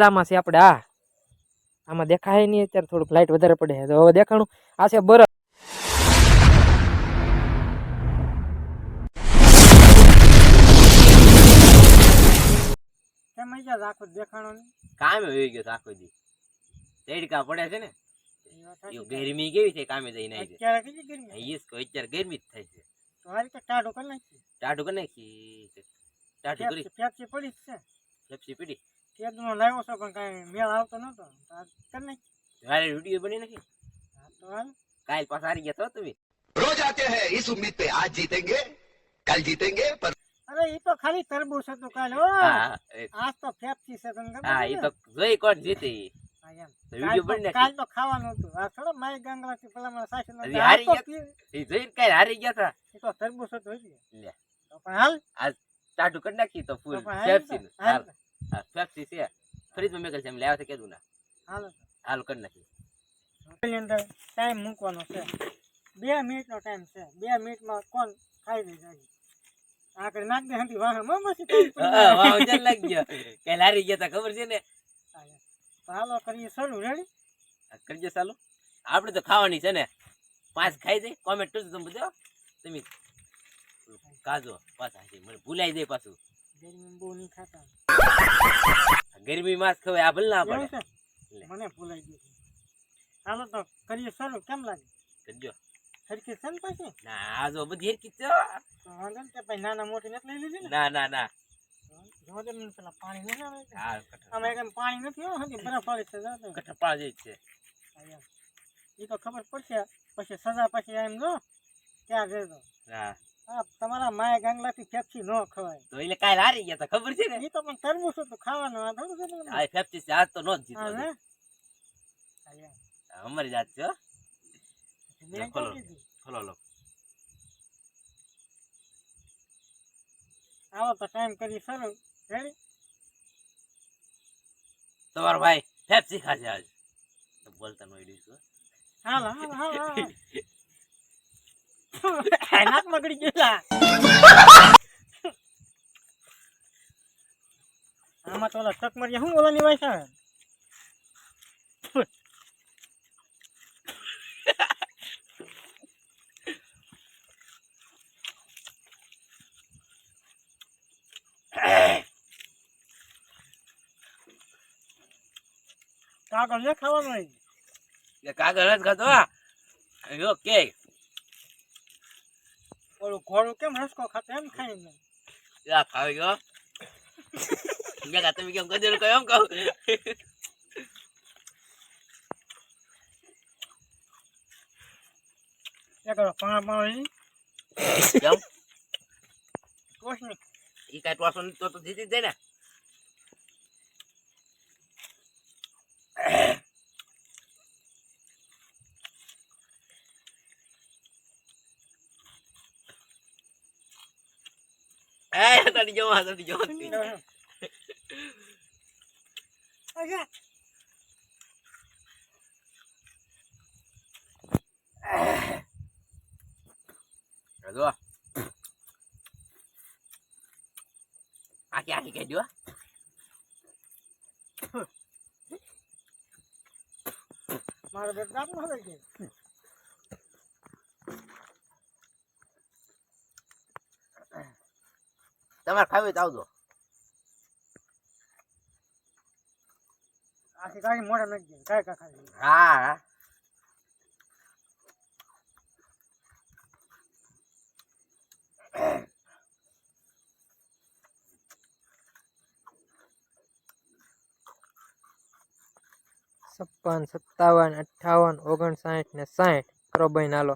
આમાં છે આપણે આમાં દેખાય નહીં અત્યારે થોડુંક લાઈટ વધારે પડે તો હવે દેખાણું આ છે બરફ કેમ આઈ આખો દેખાણો ને કામે હોઈ ગયો આખો દી તેડકા પડે છે ને યો ગરમી કેવી છે કામે જઈને આવી અત્યારે કેટલી ગરમી ઈસ કોઈ અત્યારે ગરમી જ થાય છે તો હારી તો ટાઢો કરી નાખી ટાઢું કરી નાખી ટાઢું કરી પેપ્સી પડી છે પેપ્સી પીડી કેદનો લાવ્યો છો પણ કાંઈ મેળ આવતો નતો તો આ કરી નાખી મારે વિડિયો બની નાખી હા તો હાલ કાલ પાછા હારી ગયા તો તમે रोज आते हैं इस उम्मीद पे आज जीतेंगे कल जीतेंगे पर અરે ઈ તો ખાલી તરબૂચ હતું કાલે હો હા આજ તો પેપ્સી છે તને ખબર હા છે ઈ ને? તો જોઈ કોણ જીતે હા, એમ. તો વિડિયો બની નાખી કાલ તો ખાવાનું હતું આ થોડો માય ગાંગલાથી પેલા મને સાસુ નતો હજી હારી આ તો ગયા? પી- ઈ જોઈને કાલ હારી ગયા તા ઈ તો તરબૂચ હતું એટલે લે તો પણ હાલ આજ ટાઢું કરી નાખી તો ફૂલ તો પણ હાલ પેપ્સી તો, હાલ તો, હા પેપ્સી છે ફ્રીજમાં મેકલ છે એમ લેવા છે કીધું ના હાલ તો. હાલ કરી નાખી એની અંદર ટાઈમ મૂકવાનો છે 2 મિનિટનો ટાઈમ છે 2 મિનિટમાં કોણ ખાઈ લઈ જાય આગળ નાખ દે હંધી વાહ પછી time પડી જાય. વાવ જલ લાગી ગયો કાલ હારી ગયા તા ખબર છે ને તો હાલો કરીએ શરૂ રેડી કરજો ચાલુ આપણે તો ખાવાની છે ને 5 ખાઈ જાય કોમેન્ટ કરજો તમે બધો તમે કાજો પાછા છે મને ભૂલાઈ જાય પાછું ગરમી બહુ નહીં ખાતા ગરમી માં જ ખવાય આ ભલ ના એવું પડે છે મને ભૂલાઈ ગયું હાલો તો કરીએ શરૂ કેમ લાગે કરજો હરકી છે ને પાછી ના આ જો બધી હેરકી છે તો વાંધો ને ભાઈ નાના મોટી નથી લઈ લીધી ને ના ના ના જો દે મને પેલા પાણી નથી આવે આ આમાં એકદમ પાણી નથી હો હજી બરફ વાળી છે જો તો. કઠપાળ જ છે હા, એમ. ઈ તો ખબર પડશે પછી સજા પછી એમ જો ક્યાં જજો હા હા તમારા માયા ગાંગલાથી પેપ્સી ન ખવાય તો એટલે કાલ હારી ગયા તા ખબર છે ને ઈ તો પણ તરબૂચ હતું ખાવાનું આ થોડું છે ને. આ પેપ્સી છે આજ તો નો જ જીતો હા, હે? હા, એમ. અમારી જાત છે હો. મેં ખોલો. ક્યાં કીધું? ખોલો લો આવો તો ટાઈમ કરી શરૂ રેડી તમારો ભાઈ પેપ્સી ખાશે આજ તો બોલતા નો ઈડી છો હાલ હાલ હાલ હાલ નાક મગડી ગયેલા આમાં તો ઓલા ચકમરિયા શું ઓલાની વાય છે કાગળ ને ખાવાનું હોય એ કાગળ જ ખાતો યો કે ઓલું ઘોડું કેમ રસકો ખાતો એમ ખાઈને યા ખાવી ગયો તમે કેમ ગજર કહો એમ કહો એક પાણી કેમ કોશ નહીં ઈ કાઈ ટોસો તો જીતી જ જાય ને એ તડી જો અચ્છા જો આખી આખી કહી દો મારો બેટ દાંત ન હવે કે તમારે ખાવી તો આવજો આખી ગાડી મોઢા નાખી દે કાંઈ ખાલી હા છપ્પન 57 58 59 ને 60 કરો ભાઈ નાલો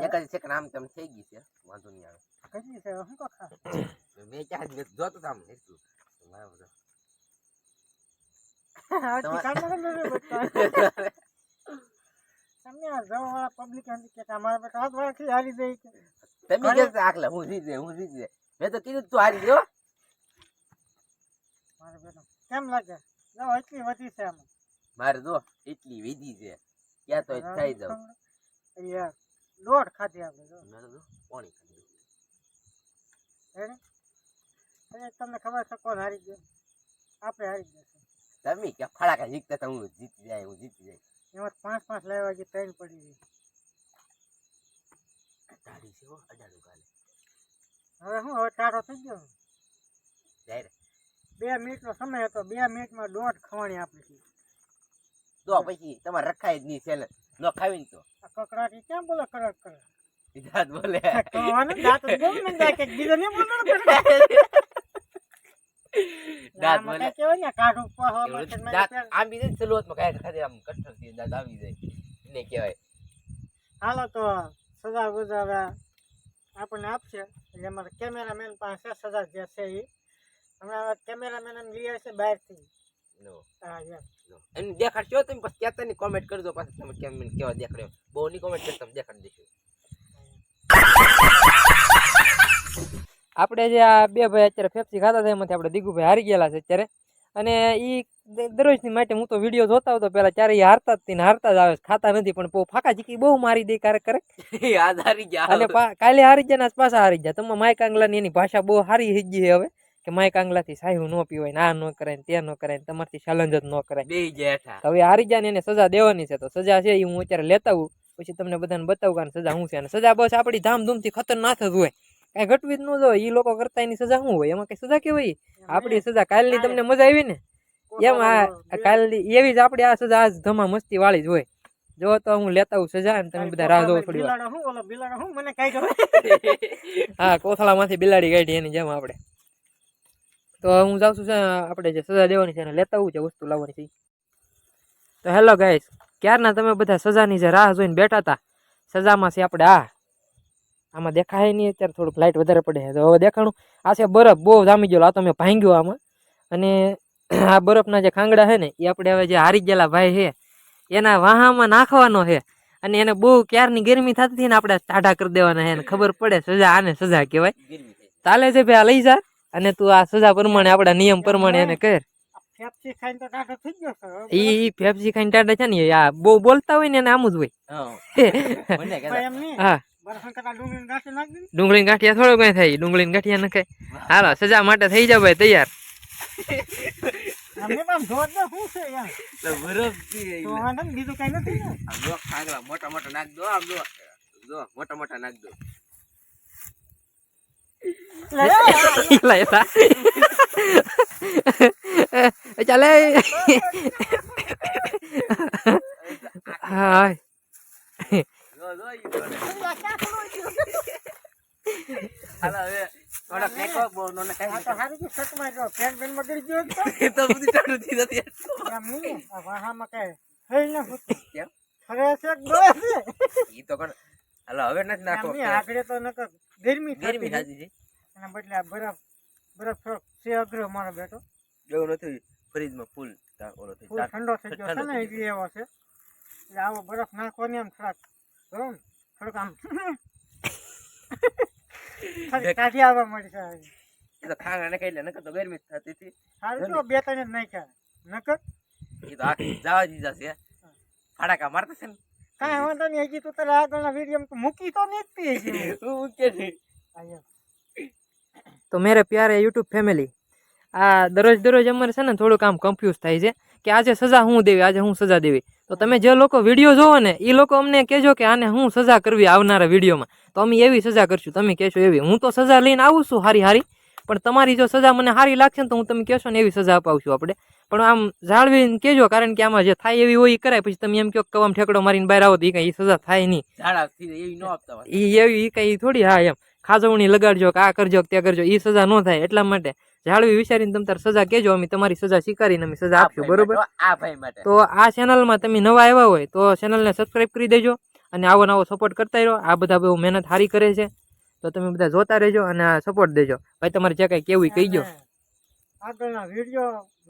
એક જ સેકન્ડ આમ તેમ થઈ ગઈ છે વાંધો નહીં આવે કઈ છે શું કો ખા મેં ક્યાં જોતો આમ એટલું આખી કાઢ નાખે ને બેટા તમને આ જવાવાળા પબ્લિક એમ કે અમારા બેટા હાથ વાળા હારી જાય કે તમે કે આખલા હું જીતે મેં તો કીધું તું હારી ગયો મારો બેટો કેમ લાગે જો એટલી વધી છે આમાં મારે જો એટલી વિધિ છે ક્યાં તો થઈ જાવ યાર દોઢ ખાધી આપણે જો મેં તો પાણી ખાધું રેડી અને તમને ખબર છે કોણ હારી ગયો? આપણે હારી ગયા છે. તમે કે ખડાકા જીતતા હતા, હું જીતી જાય. એમાં 5-5 લાવ્યા જે 3 પડી ગઈ. તારી છે હો, અડાડું ગાલે. હવે હું હવે ટાઢો થઈ ગયો. જાય રે. 2 મિનિટનો સમય હતો, 2 મિનિટમાં દોઢ ખવાણી આપી હતી. તો પછી તમારે રખાય જ નહીં સેલ ન ખાવી ને તો આ કકડાટી ક્યાં બોલે કડક કરે? દાંત બોલે. તો આને દાંત જ બોલ ને દાંત એક બીજો નહીં બોલવાનો પડે. દાંત આમાં બોલે. કાંઈ કહેવાય ને કાઢું પાહવા એવું માટે દાંત મારી આમ બી ને શરૂઆતમાં ખાય ખાતે આમ કઠણ થી દાંત આવી જાય એને કહેવાય. હાલો તો સજા ગુજારા આપણને આપશે એટલે અમારા કેમેરામેન પાસે સજા જે છે એ હમણાં કેમેરામેન એમ લઈ આવશે બહારથી. નો હા યસ. એમ દેખાડશો તમે પછી કહેતા નહીં કોમેન્ટ કરજો પાછું તમે કેમ કેવા દેખાડ્યો બહુ નહીં કોમેન્ટ કરતા તમે દેખાડી દઈશું. આપણે જે આ બે ભાઈ અત્યારે ફેફસી ખાતા હતા એમાંથી આપણે દીગુભાઈ હારી ગયેલા છે અત્યારે. અને એ દરરોજની માટે હું તો વિડીયો જોતા હતો પેલા ત્યારે એ હારતા જ ને હારતા જ આવે છે, ખાતા નથી પણ બહુ ફાકા ચીકી બહુ મારી દે ક્યારેક યાદ હારી ગયા અને કાલે હારી ગયા ને આજ પાછા હારી ગયા. તમે માય કાંગલાની એની ભાષા બહુ સારી થઈ ગઈ છે હવે કે માય કાંગલાથી સાહ્યું ન પીવાય ને આ ન કરાય ને તે ન કરાય ને તમારથી ચેલેન્જ જ ન કરાય. બે જેઠા હવે હારી ગયા ને એને સજા દેવાની છે તો સજા છે એ હું અત્યારે લેતા આવું પછી તમને બધાને બતાવું કે સજા શું છે. અને સજા બસ આપણી ધામધૂમથી ખતરનાક જ હોય, કઈ ઘટવી જ ન જોઈએ. એ લોકો કરતા એની સજા શું હોય, એમાં કઈ સજા કેવાય? આપણી સજા કાલની તમને મજા આવી ને એમ આ કાલની એવી જ આપણી આ સજા આજ ધમા મસ્તી વાળી જ હોય. જો તો હું લેતા આવું સજા અને તમે બધા રાહ જોવો થોડી વાર. બિલાડો હું ઓલો બિલાડો હું મને કઈ ખબર. હા કોથળામાંથી બિલાડી કાઢી એની જેમ આપણે. તો હું જાઉં છું આપણે જે સજા દેવાની છે એને લેતા આવું છે, વસ્તુ લાવવાની છે. તો હેલો ગાઈસ, ક્યારના તમે બધા સજાની જે રાહ જોઈને બેઠા હતા, સજામાં છે આપણે આમાં દેખાય નહીં અત્યારે થોડુંક લાઇટ વધારે પડે તો હવે દેખાણું. આ છે બરફ બહુ જામી ગયેલો, આ તો મેં ભાંગ્યો આમાં. અને આ બરફના જે ખાંગડા છે ને એ આપણે હવે જે હારી ગયેલા ભાઈ છે એના વાહામાં નાખવાનો છે. અને એને બહુ ક્યારની ગરમી થતી હતી ને આપણે ટાઢા કરી દેવાના છે ને ખબર પડે સજા આને સજા કહેવાય. ચાલે છે ભાઈ આ લઈ જા અને તું આ સજા પ્રમાણે આપણા નિયમ પ્રમાણે એને કર. ફેફસી ખાઈને તો ટાઢો થઈ ગયો છે. ઈ ફેફસી ખાઈને ટાઢા છે ને આ બહુ બોલતા હોય ને એને આમ જ હોય. મને પણ કહેતા એમ નહીં. હા બરફન કરતા ડુંગળીની ગાંઠી નાખી દે. ડુંગળી ગાંઠિયા થોડું કઈ થાય, ડુંગળી ગાંઠિયા નખાય. હાલો સજા માટે થઈ જાવ ભાઈ તૈયાર. અમને પણ જોર દે શું છે યાર. બરફ થી તો વાંધો ને બીજું કઈ નથી ને. આમ જો ખાગલા મોટા મોટા નાખ દો, આમ જો મોટા મોટા નાખ દો. ચાલે હા જો ઈ જોડે. હાલો હવે થોડા ફેંકો બહુ નો ને આ તો ખાઈ હારી ગયું સટમાં જો પેન પેન બગડી ગયો તો. તો બધી ટાળું થઈ જતી. એમ નહીં આ વાહામાં કઈ થઈ ન હોતું. કેમ? ખરે છે કે ડોળે છે? ઈ તો કોણ હાલો હવે નથી એમ નાખો. નહીં આગળ તો નકર ગરમી ગરમી થતી થતી છે એના બદલે આ બરફ થોડોક છે અઘરો મારો બેટો. એવું નથી ફ્રીજમાં ફૂલ ઓલો થઈ ફૂલ ઠંડો થઈ ગયો છે ઠંડો ને થઈ એટલે એવો છે. એટલે આવો બરફ નાખવાની આમ થોડાક બરોબર ને? થોડુંક આમ ખાલી કાઢી આવવા મળી છે. એ તો ખાંગા ને એટલે નકર તો ગરમી જ થતી હતી. સારું તો 2-3 જ નાખ્યા નકર એ તો આખી જવા દીધા છે ફાડાકા મારતા છે ને. કાંઈ વાંધો નહીં. હજી તું તારા આગળના વિડીયો મૂકી તો નથી હજી. હું કે નહીં અહીંયા તો મેરે પ્યારે યુટ્યુબ ફેમિલી, આ દરરોજ અમારે છે ને થોડુંક આમ કન્ફ્યુઝ થાય છે કે આજે સજા શું દેવી, આજે હું સજા દેવી. તો તમે જે લોકો વિડીયો જોવો ને એ લોકો અમને કહેજો કે આને હું સજા કરવી આવનારા વિડીયોમાં, તો અમે એવી સજા કરશું. તમે કહેશો એવી, હું તો સજા લઈને આવું છું હારી પણ તમારી જો સજા મને સારી લાગશે ને તો હું તમે કહેશો ને એવી સજા અપાવશું આપણે. પણ આમ જાળવીને કહેજો, કારણ કે આમાં જે થાય એવી હોય એ કરાય. પછી તમે એમ કહો કે આમ ઠેકડો મારીને બહાર આવો તો એ કઈ સજા થાય નહીં. ઝાડા થી એવી ન આપતા હોય. એ એવી કઈ થોડી હા એમ ખાજવણી લગાડજો કે આ કરજો કે તે કરજો, એ સજા ન થાય. એટલા માટે જાળવી વિચારીને તમે તાર સજા કહેજો, અમે તમારી સજા સ્વીકારીને અમે સજા આપશું. બરોબર? આ ભાઈ માટે તો આ ચેનલમાં તમે નવા આવ્યા હોય તો ચેનલને સબસ્ક્રાઇબ કરી દેજો અને આવો નવો સપોર્ટ કરતા રહો. આ બધા બહુ મહેનત સારી કરે છે તો તમે બધા જોતા રહેજો અને સપોર્ટ દેજો. ભાઈ તમારે જે કઈ કેવું કહી દો. અને આગળના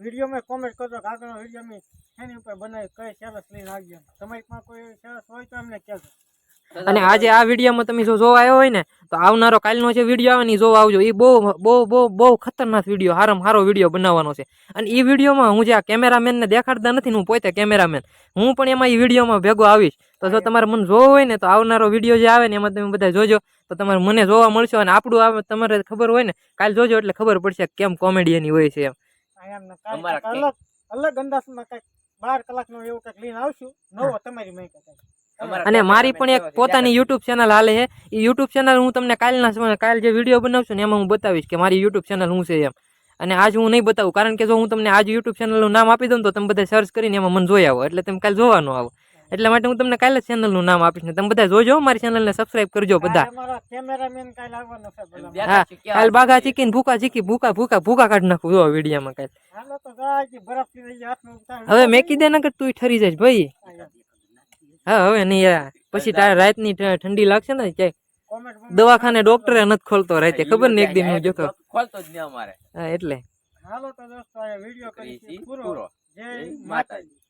વિડીયોમાં કોમેન્ટ કરજો કે આગળનો વિડીયો મેં એની ઉપર બનાવી કઈ સરસ લઈને આવજો. તમારી પાસે કોઈ સરસ હોય તો અમને કહેજો. અને આજે આ વિડીયોમાં તમે જો જોવા આવ્યો હોય ને તો આવનારો કાલનો જે વિડીયો આવે ને ઈ જોવા આવજો. એ બહુ ખતરનાક વિડીયો, હારામાં હારો વિડીયો બનાવવાનો છે. અને એ વિડીયોમાં હું જે આ કેમેરામેનને દેખાડતા નથી ને, હું પોતે કેમેરામેન, હું પણ એમાં એ વિડીયોમાં ભેગો આવીશ. તો જો તમારે મને જોવો હોય ને તો આવનારો વિડીયો જે આવે ને એમાં તમે બધા જોજો, તો તમારે મને જોવા મળશે. અને આપણું આવે તમારે ખબર હોય ને, કાલ જોજો એટલે ખબર પડશે કે કેમ કોમેડિયન હોય છે એમ. અમારા અલગ અલગ અંદાજમાં કઈક 12 કલાકનો એવું કઈક લઈને આવશું નવો તમારી માટે. અને મારી પણ એક પોતાની યુટ્યુબ ચેનલ હાલે છે. એ યુટ્યુબ ચેનલ હું તમને કાલ જે વિડીયો બનાવશું ને એમાં હું બતાવીશ કે મારી યુટ્યુબ ચેનલ શું છે એમ. અને આજ હું નહીં બતાવું, કારણ કે જો હું તમને આજ યુટ્યુબ ચેનલનું નામ આપી દઉં તો તમે બધા સર્ચ કરીને એમાં મને જોઈ આવો, એટલે તમે કાલે જોવાનો આવો. એટલા માટે હું તમને કાલે ચેનલનું નામ આપીશ ને તમે બધા જોજો, મારી ચેનલને સબસ્ક્રાઇબ કરજો બધા. અમારો કેમેરામેન કાલ આવવાનો છે બધા. હા, કાલ બાગા ચીકીને ભૂકા કાઢી નાખું જો વિડીયોમાં કાલ. હાલો તો ગાય બરફ લઈ જાય હાથમાં ઉતાર. હવે મેકી દે ને કે તું ઠરી જઈશ ભાઈ. હા હવે નહીં યાર, પછી તારે રાતની ઠંડી લાગશે ને ક્યાંય કોમેન્ટ દવાખાને ડોક્ટરે નથી ખોલતો રાતે, ખબર ને એક દિન હું જોતો. ખોલતો જ નહીં અમારે. હા એટલે હાલો તો દોસ્તો આ વિડીયો કરી કરીશું પૂરો. પૂરો. જય માતાજી.